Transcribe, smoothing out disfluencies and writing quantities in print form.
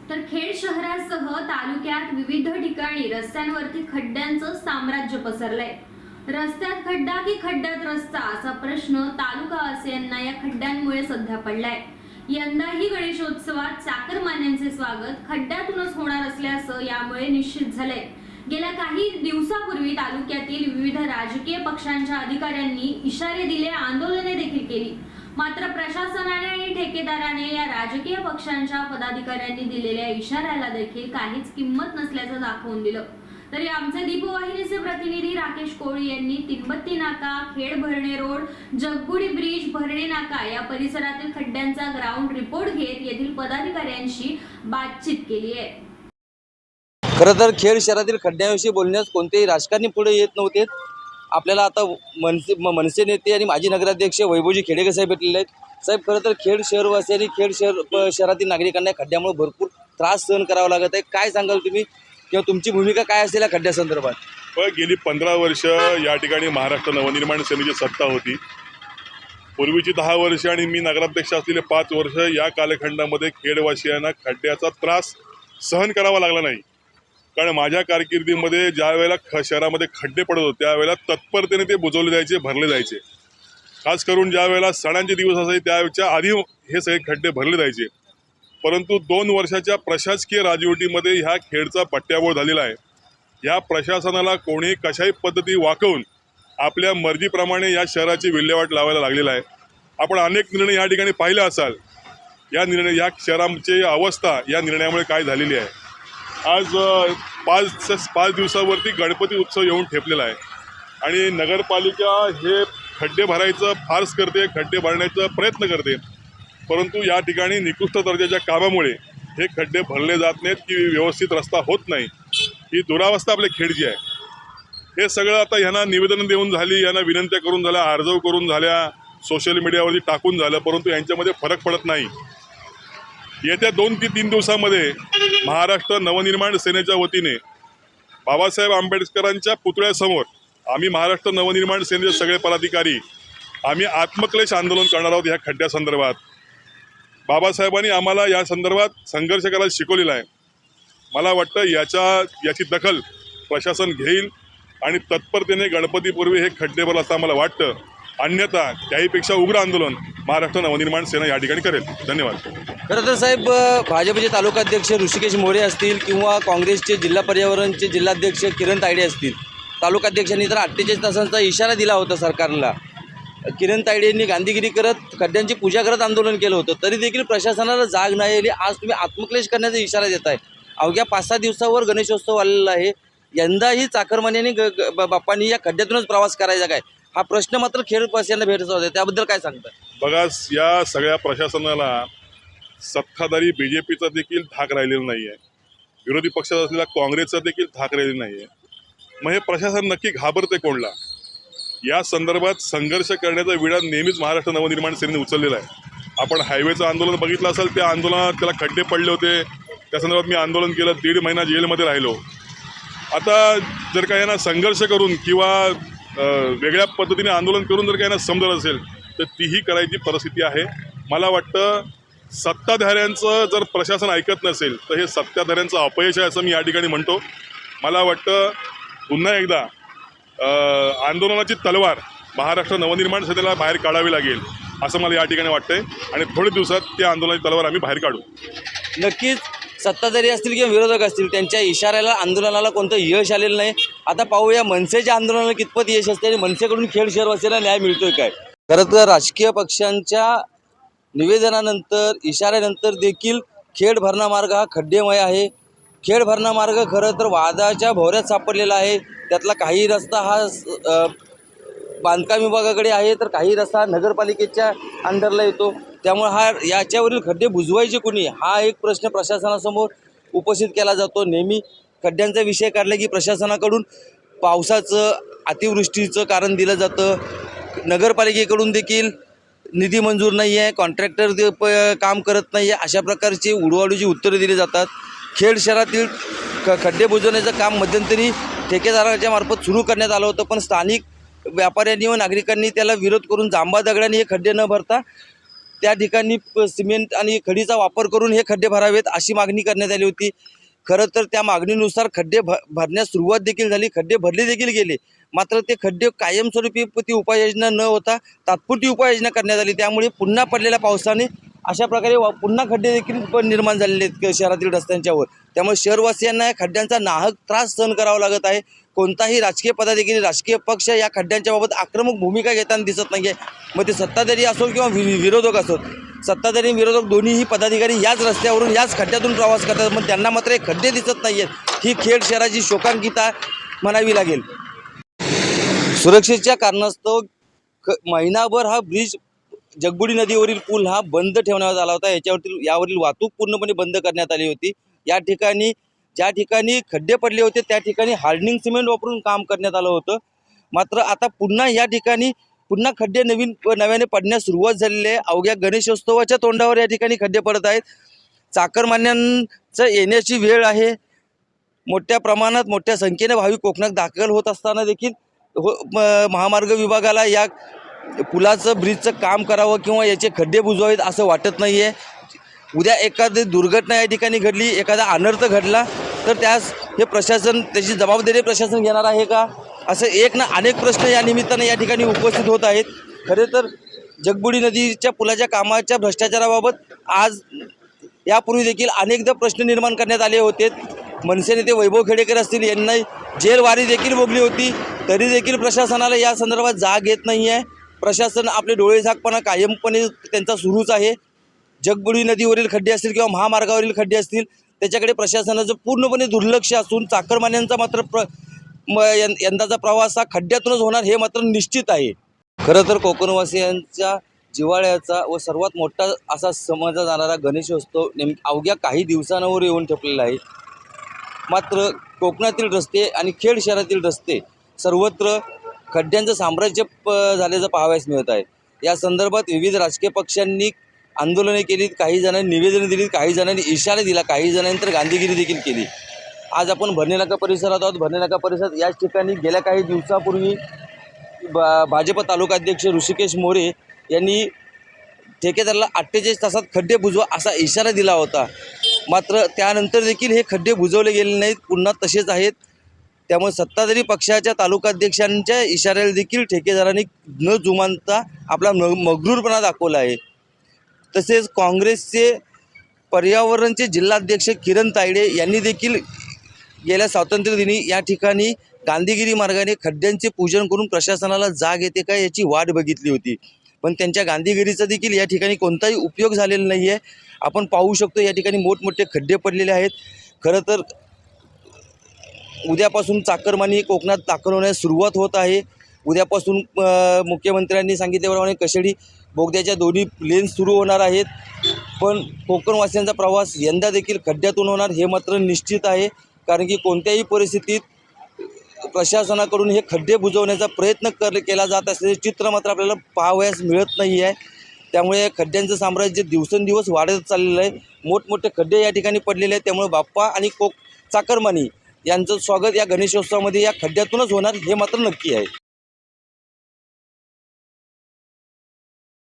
तर खेड शहरासह तालुक्यात विविध ठिकाणी रस्त्यांवरती खड्ड्यांचं साम्राज्य पसरलंय। रस्त्यात खड्डा की खड्ड्यात रस्ता असा प्रश्न तालुकावासियांना या खड्ड्यांमुळे सध्या पडलाय। यंदाही गणेशोत्सवात चाकरमान्यांचे स्वागत खड्ड्यातूनच होणार असल्याचं यामुळे निश्चित झालंय। गेल्या काही दिवसापूर्वी तालुक्यातील विविध राजकीय पक्षांच्या अधिकाऱ्यांनी इशारे दिले, आंदोलने देखील केली। मात्र प्रशासनाने आणि ठेकेदाराने या राजकीय पक्षांच्या पदाधिकाऱ्यांनी दिलेल्या इशाऱ्याला देखील काहीच किंमत नसल्याचं दाखवून दिलं। तरी आमचे दीपवाहिनीचे प्रतिनिधी राकेश कोळी यांनी तिंबत्ती नाका, खेड भरणे रोड, जगबुडी ब्रिज, भरणे नाका या परिसरातील खड्ड्यांचा ग्राउंड रिपोर्ट घेत येथील पदाधिकाऱ्यांशी बातचीत केली आहे। खरं तर खेड शहरातील खड्ड्यांविषयी बोलण्यास कोणतेही राजकारणी पुढे येत नव्हते। आपल्याला आता मनसे नेते आणि माजी नगराध्यक्ष वैभवजी खेडेकर साहेब भेटलेले आहेत। साहेब, खरं तर खेड शहरवासियांनी शहरातील नागरिकांना खड्ड्यामुळे भरपूर त्रास सहन करावा लागत आहे। काय सांगाल तुम्ही किंवा तुमची भूमिका काय असेल या खड्ड्यासंदर्भात? गेली 15 वर्ष या ठिकाणी महाराष्ट्र नवनिर्माण सेनेची सत्ता होती। पूर्वीची 10 वर्ष आणि मी नगराध्यक्ष असलेले 5 वर्ष या कालखंडामध्ये खेडवासियांना खड्ड्याचा त्रास सहन करावा लागला नाही। कारण माझ्या कारकिर्दीमध्ये ज्या वेळेला शहरामध्ये खड्डे पडत होते त्यावेळेला तत्परतेने ते बुजवले जायचे, भरले जायचे। खास करून ज्या वेळेला सणांचे दिवस असायचे त्याच्या आधी हे सगळे खड्डे भरले जायचे। परंतु 2 वर्षाच्या प्रशासकीय राजवटीमध्ये ह्या खेडचा पट्ट्याबोळ झालेला आहे। या प्रशासनाला कोणी कशाही पद्धती वाकवून आपल्या मर्जीप्रमाणे या शहराची विल्हेवाट लावायला लागलेला आहे। आपण अनेक निर्णय या ठिकाणी पाहिले असाल। या शहराची अवस्था या निर्णयामुळे काय झालेली आहे। आज 5 दिवसावरती गणपती उत्सव येऊन ठेपलेला आहे आणि नगरपालिका हे खड्डे भरायचं फार्स करते, खड्डे भरण्याचा प्रयत्न करते। परंतु या ठिकाणी निकृष्ट दर्जाच्या कामामुळे हे खड्डे भरले जात नाहीत की व्यवस्थित रस्ता होत नाही। ही दुरावस्था आपल्या खेडची आहे। हे सगळं आता ह्यांना निवेदन देऊन झाली, यांना विनंत्या करून झाल्या, अर्ज करून झाल्या, सोशल मीडियावरती टाकून झालं, परंतु यांच्यामध्ये फरक पडत नाही। येत्या 2 ते 3 दिवसामध्ये महाराष्ट्र नवनिर्माण सेनेच्या वतीने बाबासाहेब आंबेडकरांच्या पुतळ्यासमोर आम्ही महाराष्ट्र नवनिर्माण सेनेचे सगळे पदाधिकारी आम्ही आत्मक्लेश आंदोलन करणार आहोत। ह्या खड्ड्यासंदर्भात बाबासाहेबांनी आम्हाला या संदर्भात संघर्ष करायला शिकवलेला आहे। मला वाटतं याची दखल प्रशासन घेईल आणि तत्परतेने गणपतीपूर्वी हे खड्डे भरलं असं आम्हाला वाटतं। अन्यथा त्याहीपेक्षा उग्र आंदोलन महाराष्ट्र नवनिर्माण सेना या ठिकाणी करेल। धन्यवाद। खरं तर साहेब, भाजपचे तालुकाध्यक्ष ऋषिकेश मोरे असतील किंवा काँग्रेसचे जिल्हा पर्यावरणचे जिल्हाध्यक्ष किरण तायडे असतील, तालुकाध्यक्षांनी तर 48 तासांचा इशारा दिला होता सरकारला। किरण तायडे यांनी गांधीगिरी करत खड्ड्यांची पूजा करत आंदोलन केलं होतं, तरी देखील प्रशासनाला जाग नाही आली। आज तुम्ही आत्मक्लेश करण्याचा इशारा देत आहे। अवघ्या 5-6 दिवसावर गणेशोत्सव आलेला आहे। यंदाही चाकरमान्यांनी बाप्पांनी या खड्ड्यातूनच प्रवास करायचा काय, हा प्रश्न मात्र खेडवासियांना भेटत होता। त्याबद्दल काय सांगता? बघा, या सगळ्या प्रशासनाला सत्ताधारी BJPचा देखील धाक राहिलेला नाही आहे, विरोधी पक्षात असलेला काँग्रेसचा देखील धाक राहिलेला नाही आहे। मग हे प्रशासन नक्की घाबरते कोणला? या संदर्भात संघर्ष करण्याचा विडा नेहमीच महाराष्ट्र नवनिर्माण सेनेने उचललेला आहे। आपण हायवेचं आंदोलन बघितलं असेल, त्या आंदोलनात त्याला खड्डे पडले होते, त्या संदर्भात मी आंदोलन केलं, 1.5 महिना जेलमध्ये राहिलो। आता जर का यांना संघर्ष करून किंवा वेगळ्या पद्धतीने आंदोलन करून जर का यांना समजत असेल तर तीही करायची परिस्थिती आहे। मला वाटतं सत्ताधाऱ्यांचं जर प्रशासन ऐकत नसेल तर हे सत्ताधाऱ्यांचं अपयश आहे असं मी या ठिकाणी म्हणतो। मला वाटतं पुन्हा एकदा आंदोलनाची तलवार महाराष्ट्र नवनिर्माण सेनेला बाहेर काढावी लागेल असं मला या ठिकाणी वाटतंय आणि थोड्या दिवसात त्या आंदोलनाची तलवार आम्ही बाहेर काढू। नक्कीच सत्ताधारी असतील किंवा विरोधक असतील त्यांच्या इशाऱ्याला आंदोलनाला कोणतं यश आलेलं नाही। आता पाहूया मनसेच्या आंदोलनाला कितपत यश असते आणि मनसेकडून खेड शहरवासियांना न्याय मिळतोय काय। खरं तर राजकीय पक्षांच्या निवेदनानंतर इशाऱ्यानंतर देखील खेड भरणा मार्ग हा खड्डेमय आहे। खेड भरणा मार्ग खरं तर वादाच्या भोवऱ्यात सापडलेला आहे। त्यातला काही रस्ता हा बांधकाम विभागाकडे आहे तर काही रस्ता नगरपालिकेच्या अंडरला येतो। त्यामुळे याच्यावरील खड्डे बुजवायचे कुणी, हा एक प्रश्न प्रशासनासमोर उपस्थित केला जातो। नेहमी खड्ड्यांचा विषय काढला की प्रशासनाकडून पावसाचं, अतिवृष्टीचं कारण दिलं जातं। नगरपालिकेकडून देखील निधी मंजूर नाही आहे, कॉन्ट्रॅक्टर काम करत नाही आहे, अशा प्रकारची उडवाडूची उत्तरे दिली जातात। खेड शहरातील खड्डे बुजवण्याचं काम मध्यंतरी ठेकेदाराच्या मार्फत सुरू करण्यात आलं होतं, पण स्थानिक व्यापाऱ्यांनी व नागरिकांनी त्याला विरोध करून जांबा दगडांनी हे खड्डे न भरता त्या ठिकाणी सिमेंट आणि खडीचा वापर करून हे खड्डे भरावेत अशी मागणी करण्यात आली होती. खरं तर त्या मागणीनुसार खड्डे भरण्यास सुरुवात देखील झाली, खड्डे भरले देखील गेले. मात्र ते खड्डे कायमस्वरूपी ती उपाययोजना न होता तात्पुरती उपाययोजना करण्यात आली. त्यामुळे पुन्हा पडलेल्या पावसाने अशा प्रकारे पुन्हा खड्डे देखील निर्माण झालेले आहेत शहरातील रस्त्यांच्यावर. त्यामुळे शहरवासियांना या खड्ड्यांचा नाहक त्रास सहन करावा लागत आहे. कोणताही राजकीय पदाधिकारी, राजकीय पक्ष या खड्ड्यांच्या बाबत आक्रमक भूमिका घेताना दिसत नाही आहे. मग ते सत्ताधारी असो किंवा विरोधक असोत, सत्ताधारी विरोधक दोन्हीही पदाधिकारी याच रस्त्यावरून याच खड्ड्यातून प्रवास करतात. मग त्यांना मात्र हे खड्डे दिसत नाही आहेत. ही खेड शहराची शोकांकिता म्हणावी लागेल. सुरक्षेच्या कारणास्तव महिनाभर हा ब्रिज जगबुडी नदीवरील पूल हा बंद ठेवण्यात आला होता. यावरील वाहतूक पूर्णपणे बंद करण्यात आली होती. या ठिकाणी ज्या ठिकाणी खड्डे पडले होते त्या ठिकाणी हार्डनिंग सिमेंट वापरून काम करण्यात आलं होतं. मात्र आता पुन्हा या ठिकाणी पुन्हा खड्डे नव्याने पडण्यास सुरुवात झालेली आहे. अवघ्या गणेशोत्सवाच्या तोंडावर या ठिकाणी खड्डे पडत आहेत. चाकरमान्यांचं येण्याची वेळ आहे. मोठ्या प्रमाणात मोठ्या संख्येने भाविक कोकणात दाखल होत असताना देखील महामार्ग विभागाला या पुलाचं ब्रिजचं काम करावं किंवा याचे खड्डे बुजवावेत असं वाटत नाही आहे. उद्या एखादी दुर्घटना या ठिकाणी घडली, एखादा अनर्थ घडला तर त्यास हे प्रशासन त्याची जबाबदारी प्रशासन घेणार आहे का, असं अनेक प्रश्न या निमित्तानं या ठिकाणी उपस्थित होत आहेत. खरे तर जगबुडी नदीच्या पुलाच्या कामाच्या भ्रष्टाचाराबाबत आज यापूर्वी देखील अनेकदा प्रश्न निर्माण करण्यात आले होते. मनसे नेते वैभव खेडेकर असतील, यांना जेलवारी देखील भोगली होती. तरी देखील प्रशासनाला या संदर्भात जाग येत नाही आहे. प्रशासन आपले डोळेझाकपणा कायमपणे त्यांचा सुरूच आहे. जगबुडी नदीवरील खड्डे असतील किंवा महामार्गावरील खड्डे असतील त्याच्याकडे प्रशासनाचं पूर्णपणे दुर्लक्ष असून चाकरमान्यांचा मात्र यंदाचा प्रवास हा खड्ड्यातूनच होणार हे मात्र निश्चित आहे. खरं तर कोकणवासियांच्या जिव्हाळ्याचा व सर्वात मोठा असा समजला जाणारा गणेशोत्सव अवघ्या काही दिवसांवर येऊन ठेपलेला आहे. मात्र कोकणातील रस्ते आणि खेड शहरातील रस्ते सर्वत्र खड्ड्यांचं साम्राज्य झाल्याचं पाहावयास मिळत आहे. या संदर्भात विविध राजकीय पक्षांनी आंदोलने केलीत, काही जणांनी निवेदनं दिलीत, काही जणांनी इशारा दिला, काही जणांनी तर गांधीगिरी देखील केली. आज आपण भरणे नाका परिसरात आहोत. भरणे नाका परिसरात याच ठिकाणी गेल्या काही दिवसापूर्वी भाजप तालुकाध्यक्ष ऋषिकेश मोरे यांनी ठेकेदाराला 48 तासात खड्डे बुजवा असा इशारा दिला होता. मात्र त्यानंतर देखील हे खड्डे बुजवले गेले नाहीत, पुन्हा तसेच आहेत. त्यामुळे सत्ताधारी पक्षाच्या तालुकाध्यक्षांच्या इशाऱ्याला देखील ठेकेदारांनी न जुमानता आपला मगरूरपणा दाखवला आहे. तसेच काँग्रेसचे पर्यावरणचे जिल्हाध्यक्ष किरण तायडे यांनी देखील गेल्या स्वातंत्र्यदिनी या ठिकाणी गांधीगिरी मार्गाने खड्ड्यांचे पूजन करून प्रशासनाला जाग येते का याची वाट बघितली होती. पण त्यांच्या गांधीगिरीचा देखील या ठिकाणी कोणताही उपयोग झालेला नाही आहे. आपण पाहू शकतो या ठिकाणी मोठमोठे खड्डे पडलेले आहेत. खरं तर उद्यापासून चाकरमानी कोकणात दाखल होण्यास सुरुवात होत आहे. उद्यापासून मुख्यमंत्र्यांनी सांगितल्याप्रमाणे कशेडी बोगद्याच्या दोन्ही लेन्स सुरू होणार आहेत. पण कोकणवासियांचा प्रवास यंदा देखील खड्ड्यातून होणार हे मात्र निश्चित आहे. कारण की कोणत्याही परिस्थितीत प्रशासनाकडून हे खड्डे बुजवण्याचा प्रयत्न केला जात असल्याचे चित्र मात्र आपल्याला पाहावयास मिळत नाही आहे. त्यामुळे खड्ड्यांचं साम्राज्य दिवसेंदिवस वाढत चाललेलं आहे. मोठमोठे खड्डे या ठिकाणी पडलेले आहेत. त्यामुळे बाप्पा आणि चाकरमानी यांचं स्वागत या गणेशोत्सवामध्ये या खड्ड्यातूनच होणार हे मात्र नक्की आहे.